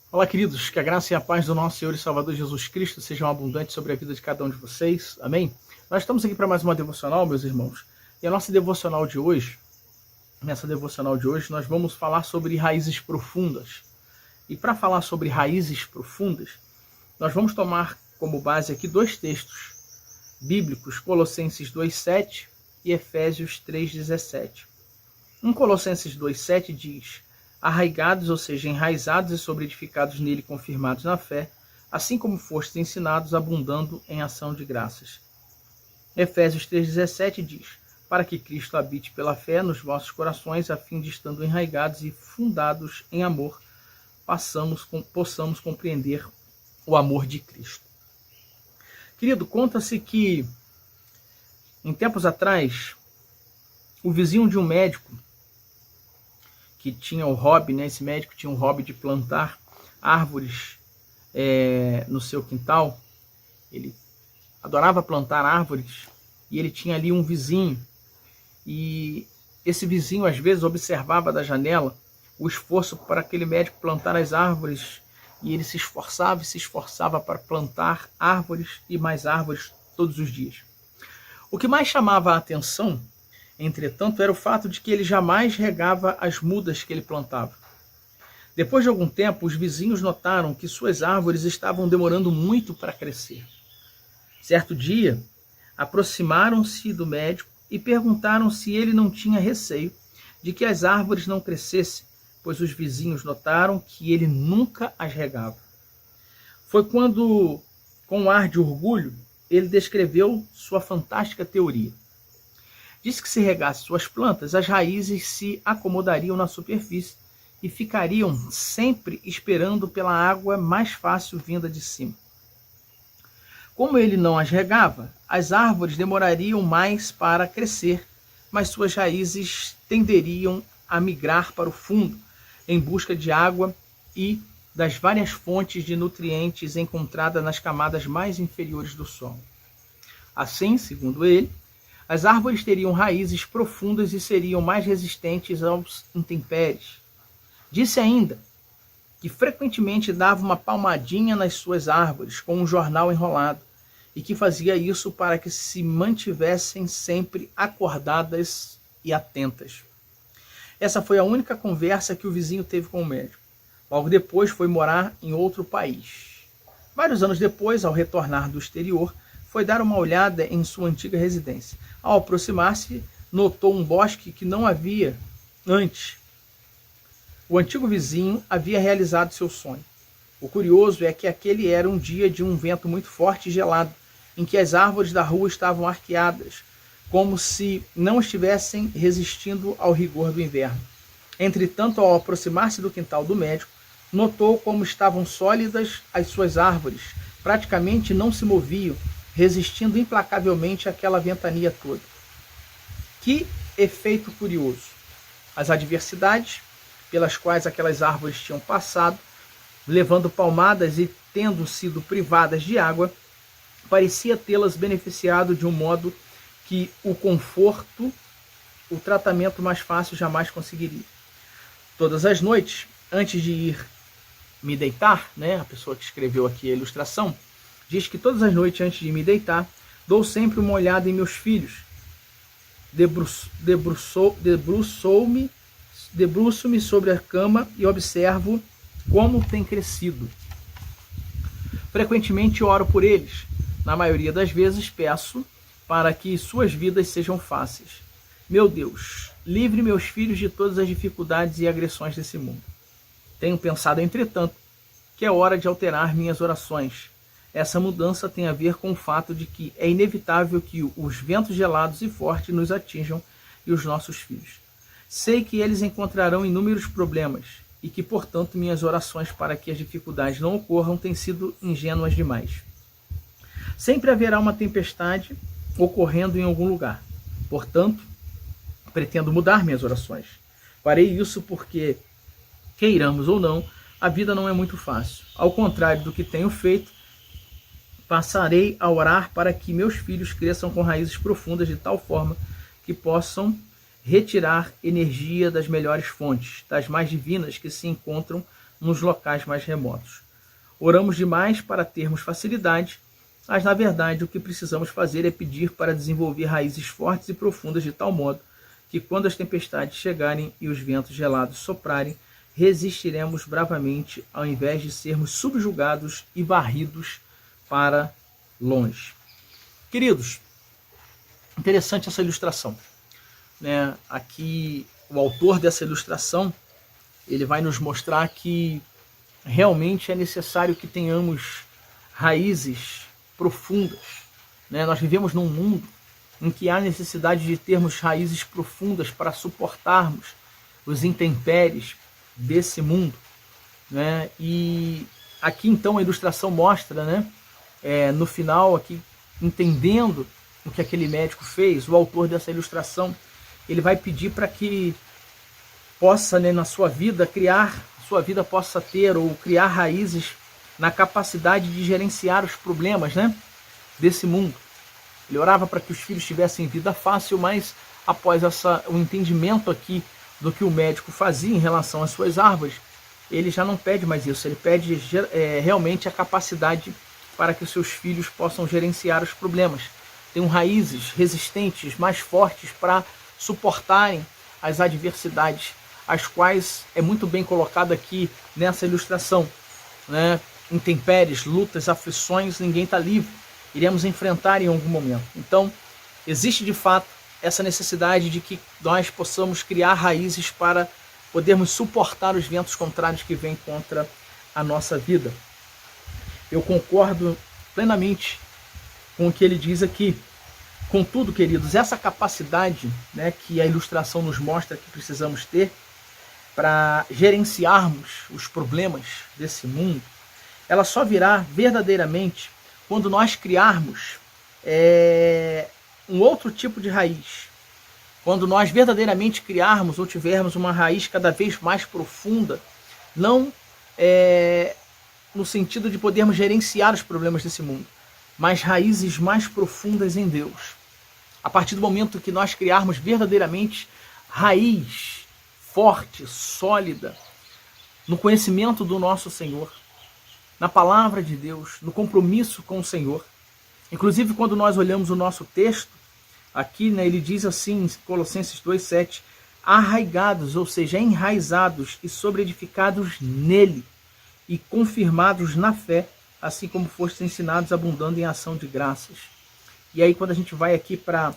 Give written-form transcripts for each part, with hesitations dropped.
Olá, queridos, que a graça e a paz do nosso Senhor e Salvador Jesus Cristo sejam abundantes sobre a vida de cada um de vocês. Amém? Nós estamos aqui para mais uma devocional, meus irmãos. E a nossa devocional de hoje, nós vamos falar sobre raízes profundas. E para falar sobre raízes profundas, nós vamos tomar como base aqui dois textos bíblicos, Colossenses 2:7 e Efésios 3:17. Em Colossenses 2:7 diz: arraigados, ou seja, enraizados e sobreedificados nele, confirmados na fé, assim como fostes ensinados, abundando em ação de graças. Efésios 3:17 diz: para que Cristo habite pela fé nos vossos corações, a fim de, estando enraigados e fundados em amor, possamos compreender o amor de Cristo. Querido, conta-se que, em tempos atrás, o vizinho de um médico, que tinha o hobby, esse médico tinha um hobby de plantar árvores no seu quintal. Ele adorava plantar árvores e ele tinha ali um vizinho. E esse vizinho, às vezes, observava da janela o esforço para aquele médico plantar as árvores, e ele se esforçava para plantar árvores e mais árvores todos os dias. O que mais chamava a atenção, entretanto, era o fato de que ele jamais regava as mudas que ele plantava. Depois de algum tempo, os vizinhos notaram que suas árvores estavam demorando muito para crescer. Certo dia, aproximaram-se do médico e perguntaram se ele não tinha receio de que as árvores não crescessem, pois os vizinhos notaram que ele nunca as regava. Foi quando, com um ar de orgulho, ele descreveu sua fantástica teoria. Disse que se regasse suas plantas, as raízes se acomodariam na superfície e ficariam sempre esperando pela água mais fácil vinda de cima. Como ele não as regava, as árvores demorariam mais para crescer, mas suas raízes tenderiam a migrar para o fundo, em busca de água e das várias fontes de nutrientes encontradas nas camadas mais inferiores do solo. Assim, segundo ele, as árvores teriam raízes profundas e seriam mais resistentes aos intempéries. Disse ainda que frequentemente dava uma palmadinha nas suas árvores com um jornal enrolado e que fazia isso para que se mantivessem sempre acordadas e atentas. Essa foi a única conversa que o vizinho teve com o médico. Logo depois foi morar em outro país. Vários anos depois, ao retornar do exterior, foi dar uma olhada em sua antiga residência. Ao aproximar-se, notou um bosque que não havia antes. O antigo vizinho havia realizado seu sonho. O curioso é que aquele era um dia de um vento muito forte e gelado, em que as árvores da rua estavam arqueadas, como se não estivessem resistindo ao rigor do inverno. Entretanto, ao aproximar-se do quintal do médico, notou como estavam sólidas as suas árvores, praticamente não se moviam, resistindo implacavelmente àquela ventania toda. Que efeito curioso! As adversidades pelas quais aquelas árvores tinham passado, levando palmadas e tendo sido privadas de água, parecia tê-las beneficiado de um modo que o conforto, o tratamento mais fácil jamais conseguiria. Todas as noites, antes de ir me deitar, a pessoa que escreveu aqui a ilustração, diz que todas as noites antes de me deitar, dou sempre uma olhada em meus filhos. Debruço-me sobre a cama e observo como tem crescido. Frequentemente oro por eles. Na maioria das vezes peço para que suas vidas sejam fáceis. Meu Deus, livre meus filhos de todas as dificuldades e agressões desse mundo. Tenho pensado, entretanto, que é hora de alterar minhas orações. Essa mudança tem a ver com o fato de que é inevitável que os ventos gelados e fortes nos atinjam e os nossos filhos. Sei que eles encontrarão inúmeros problemas e que, portanto, minhas orações para que as dificuldades não ocorram têm sido ingênuas demais. Sempre haverá uma tempestade ocorrendo em algum lugar. Portanto, pretendo mudar minhas orações. Farei isso porque, queiramos ou não, a vida não é muito fácil. Ao contrário do que tenho feito, passarei a orar para que meus filhos cresçam com raízes profundas de tal forma que possam retirar energia das melhores fontes, das mais divinas que se encontram nos locais mais remotos. Oramos demais para termos facilidade, mas na verdade o que precisamos fazer é pedir para desenvolver raízes fortes e profundas de tal modo que quando as tempestades chegarem e os ventos gelados soprarem, resistiremos bravamente ao invés de sermos subjugados e varridos para longe. Queridos, interessante essa ilustração, né? Aqui o autor dessa ilustração, ele vai nos mostrar que realmente é necessário que tenhamos raízes profundas, né? Nós vivemos num mundo em que há necessidade de termos raízes profundas para suportarmos os intempéries desse mundo, né? E aqui então a ilustração mostra, né? No final aqui, entendendo o que aquele médico fez, o autor dessa ilustração, ele vai pedir para que possa, né, na sua vida, sua vida possa ter ou criar raízes na capacidade de gerenciar os problemas, né, desse mundo. Ele orava para que os filhos tivessem vida fácil, mas após o entendimento aqui do que o médico fazia em relação às suas árvores, ele já não pede mais isso, ele pede realmente a capacidade para que os seus filhos possam gerenciar os problemas. Tenham raízes resistentes, mais fortes para suportarem as adversidades, as quais é muito bem colocado aqui nessa ilustração, né? Intempéries, lutas, aflições, ninguém está livre. Iremos enfrentar em algum momento. Então, existe de fato essa necessidade de que nós possamos criar raízes para podermos suportar os ventos contrários que vêm contra a nossa vida. Eu concordo plenamente com o que ele diz aqui. Contudo, queridos, essa capacidade, né, que a ilustração nos mostra que precisamos ter para gerenciarmos os problemas desse mundo, ela só virá verdadeiramente quando nós criarmos um outro tipo de raiz. Quando nós verdadeiramente criarmos ou tivermos uma raiz cada vez mais profunda, não no sentido de podermos gerenciar os problemas desse mundo, mas raízes mais profundas em Deus. A partir do momento que nós criarmos verdadeiramente raiz forte, sólida, no conhecimento do nosso Senhor, na palavra de Deus, no compromisso com o Senhor. Inclusive, quando nós olhamos o nosso texto, aqui, né, ele diz assim, em Colossenses 2,7, arraigados, ou seja, enraizados e sobreedificados nele, e confirmados na fé, assim como fostes ensinados, abundando em ação de graças. E aí, quando a gente vai aqui para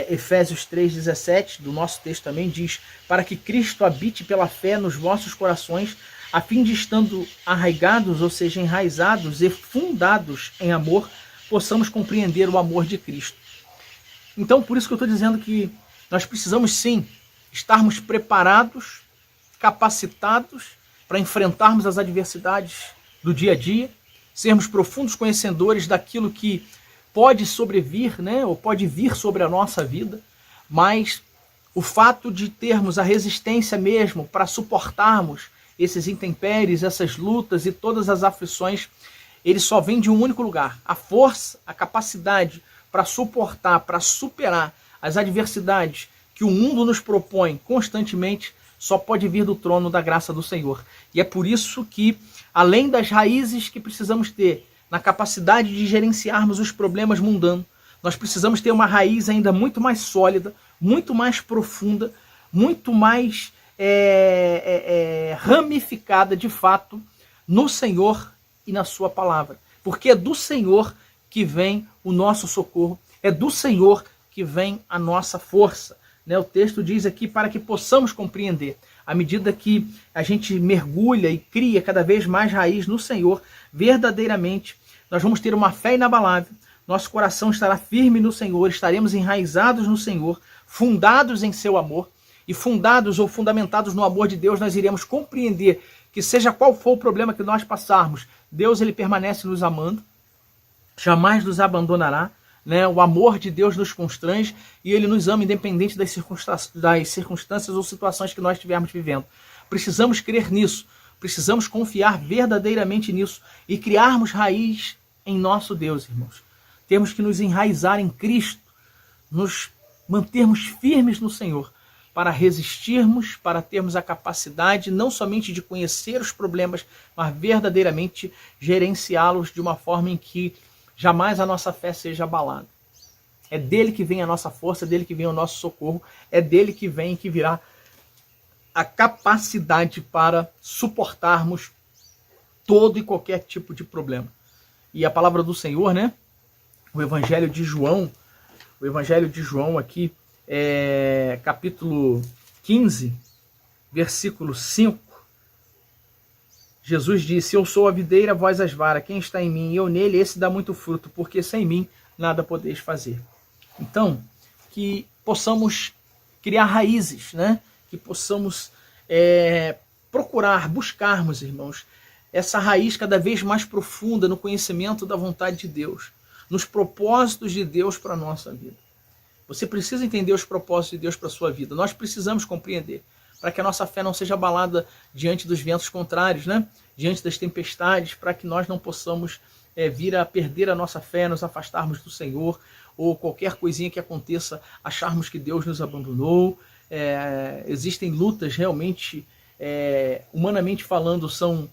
Efésios 3,17, do nosso texto também, diz, para que Cristo habite pela fé nos vossos corações, a fim de, estando arraigados, ou seja, enraizados e fundados em amor, possamos compreender o amor de Cristo. Então, por isso que eu estou dizendo que nós precisamos sim estarmos preparados, capacitados para enfrentarmos as adversidades do dia a dia, sermos profundos conhecedores daquilo que pode sobrevir, né, ou pode vir sobre a nossa vida, mas o fato de termos a resistência mesmo para suportarmos esses intempéries, essas lutas e todas as aflições, ele só vem de um único lugar. A força, a capacidade para suportar, para superar as adversidades que o mundo nos propõe constantemente, só pode vir do trono da graça do Senhor. E é por isso que, além das raízes que precisamos ter na capacidade de gerenciarmos os problemas mundanos, nós precisamos ter uma raiz ainda muito mais sólida, muito mais profunda, muito mais ramificada de fato no Senhor e na sua palavra. Porque é do Senhor que vem o nosso socorro, é do Senhor que vem a nossa força. O texto diz aqui para que possamos compreender. À medida que a gente mergulha e cria cada vez mais raiz no Senhor, verdadeiramente nós vamos ter uma fé inabalável, nosso coração estará firme no Senhor, estaremos enraizados no Senhor, fundados em seu amor, e fundados ou fundamentados no amor de Deus, nós iremos compreender que seja qual for o problema que nós passarmos, Deus ele permanece nos amando, jamais nos abandonará, né? O amor de Deus nos constrange e ele nos ama independente das circunstâncias ou situações que nós estivermos vivendo. Precisamos crer nisso, precisamos confiar verdadeiramente nisso e criarmos raiz em nosso Deus, irmãos. Temos que nos enraizar em Cristo, nos mantermos firmes no Senhor, para resistirmos, para termos a capacidade não somente de conhecer os problemas, mas verdadeiramente gerenciá-los de uma forma em que jamais a nossa fé seja abalada. É dele que vem a nossa força, é dele que vem o nosso socorro, é dele que vem e que virá a capacidade para suportarmos todo e qualquer tipo de problema. E a palavra do Senhor, né? O Evangelho de João aqui, capítulo 15, versículo 5, Jesus disse: eu sou a videira, vós as varas, quem está em mim e eu nele, esse dá muito fruto, porque sem mim nada podeis fazer. Então, que possamos criar raízes, né? Que possamos buscarmos, irmãos, essa raiz cada vez mais profunda no conhecimento da vontade de Deus, nos propósitos de Deus para a nossa vida. Você precisa entender os propósitos de Deus para a sua vida. Nós precisamos compreender, para que a nossa fé não seja abalada diante dos ventos contrários, né? Diante das tempestades, para que nós não possamos vir a perder a nossa fé, nos afastarmos do Senhor, ou qualquer coisinha que aconteça, acharmos que Deus nos abandonou. Existem lutas realmente, humanamente falando, são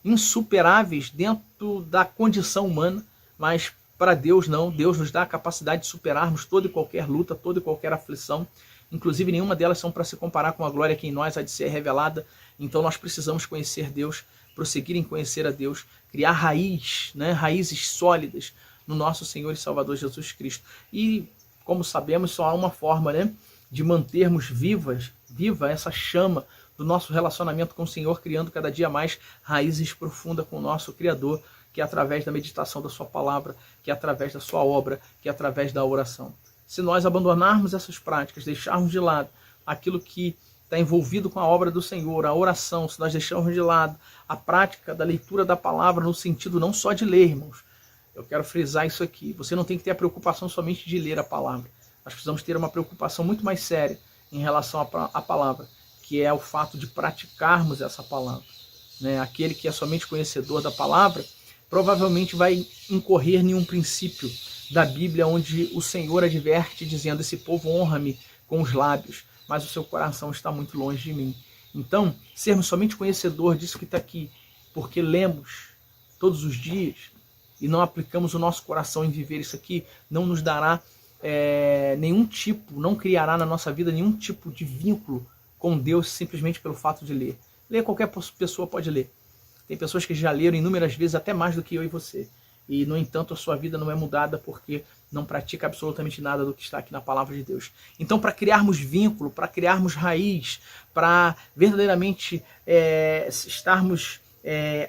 insuperáveis dentro da condição humana, mas para Deus não. Deus nos dá a capacidade de superarmos toda e qualquer luta, toda e qualquer aflição. Inclusive, nenhuma delas são para se comparar com a glória que em nós há de ser revelada. Então nós precisamos conhecer Deus, prosseguir em conhecer a Deus, criar raízes sólidas no nosso Senhor e Salvador Jesus Cristo. E, como sabemos, só há uma forma, né, de mantermos viva essa chama do nosso relacionamento com o Senhor, criando cada dia mais raízes profundas com o nosso Criador, que é através da meditação da sua palavra, que é através da sua obra, que é através da oração. Se nós abandonarmos essas práticas, deixarmos de lado aquilo que está envolvido com a obra do Senhor, a oração, se nós deixarmos de lado a prática da leitura da palavra no sentido não só de ler, irmãos. Eu quero frisar isso aqui. Você não tem que ter a preocupação somente de ler a palavra. Nós precisamos ter uma preocupação muito mais séria em relação à palavra, que é o fato de praticarmos essa palavra. Aquele que é somente conhecedor da palavra provavelmente vai incorrer em um princípio da Bíblia onde o Senhor adverte dizendo: esse povo honra-me com os lábios, mas o seu coração está muito longe de mim. Então, sermos somente conhecedor disso que está aqui, porque lemos todos os dias e não aplicamos o nosso coração em viver isso aqui, não nos dará não criará na nossa vida nenhum tipo de vínculo com Deus simplesmente pelo fato de ler. Ler, qualquer pessoa pode ler. Tem pessoas que já leram inúmeras vezes, até mais do que eu e você. E, no entanto, a sua vida não é mudada porque não pratica absolutamente nada do que está aqui na palavra de Deus. Então, para criarmos vínculo, para criarmos raiz, para verdadeiramente estarmos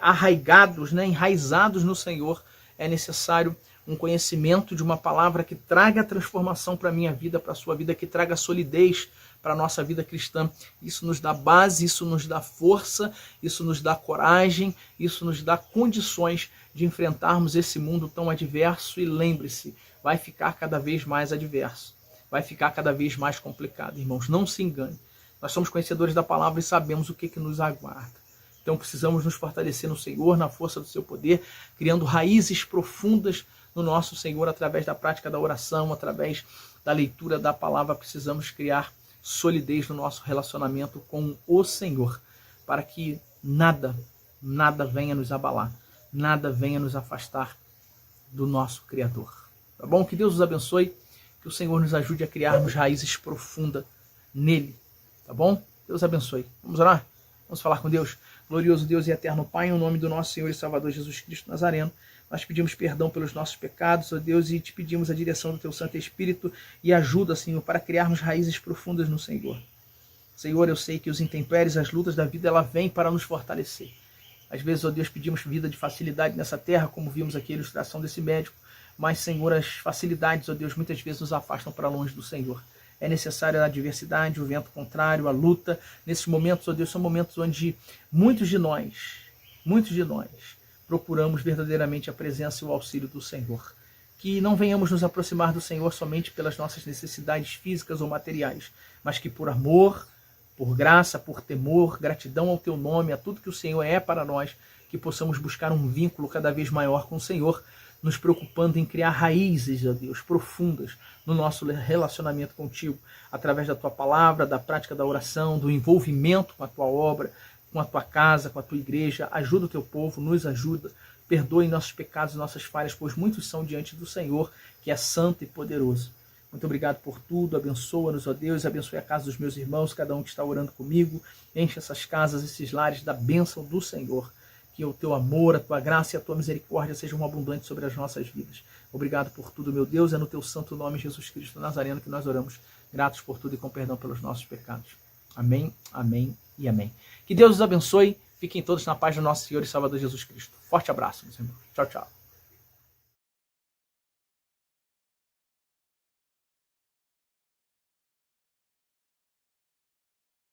arraigados, enraizados no Senhor, é necessário um conhecimento de uma palavra que traga transformação para a minha vida, para a sua vida, que traga solidez para a nossa vida cristã. Isso nos dá base, isso nos dá força, isso nos dá coragem, isso nos dá condições de enfrentarmos esse mundo tão adverso. E lembre-se, vai ficar cada vez mais adverso, vai ficar cada vez mais complicado, irmãos. Não se engane. Nós somos conhecedores da palavra e sabemos o que nos aguarda. Então precisamos nos fortalecer no Senhor, na força do seu poder, criando raízes profundas no nosso Senhor através da prática da oração, através da leitura da palavra. Precisamos criar solidez no nosso relacionamento com o Senhor, para que nada venha nos abalar, nada venha nos afastar do nosso Criador. Tá bom? Que Deus os abençoe, que o Senhor nos ajude a criarmos raízes profundas nele. Tá bom? Deus abençoe. Vamos orar? Vamos falar com Deus? Glorioso Deus e eterno Pai, em nome do nosso Senhor e Salvador Jesus Cristo Nazareno, nós pedimos perdão pelos nossos pecados, ó Deus, e te pedimos a direção do teu Santo Espírito e ajuda, Senhor, para criarmos raízes profundas no Senhor. Senhor, eu sei que os intempéries, as lutas da vida, ela vem para nos fortalecer. Às vezes, ó Deus, pedimos vida de facilidade nessa terra, como vimos aqui a ilustração desse médico, mas, Senhor, as facilidades, ó Deus, muitas vezes nos afastam para longe do Senhor. É necessária a adversidade, o vento contrário, a luta. Nesses momentos, ó Deus, são momentos onde muitos de nós procuramos verdadeiramente a presença e o auxílio do Senhor. Que não venhamos nos aproximar do Senhor somente pelas nossas necessidades físicas ou materiais, mas que por amor, por graça, por temor, gratidão ao teu nome, a tudo que o Senhor é para nós, que possamos buscar um vínculo cada vez maior com o Senhor, nos preocupando em criar raízes, ó Deus, profundas no nosso relacionamento contigo, através da tua palavra, da prática da oração, do envolvimento com a tua obra, com a tua casa, com a tua igreja. Ajuda o teu povo, nos ajuda, perdoe nossos pecados e nossas falhas, pois muitos são diante do Senhor, que é santo e poderoso. Muito obrigado por tudo, abençoa-nos, ó Deus, abençoe a casa dos meus irmãos, cada um que está orando comigo, enche essas casas, esses lares da bênção do Senhor, que o teu amor, a tua graça e a tua misericórdia sejam abundantes sobre as nossas vidas. Obrigado por tudo, meu Deus, é no teu santo nome, Jesus Cristo Nazareno, que nós oramos, gratos por tudo e com perdão pelos nossos pecados. Amém, amém e amém. Que Deus os abençoe, fiquem todos na paz do nosso Senhor e Salvador Jesus Cristo. Forte abraço, meus irmãos. Tchau, tchau.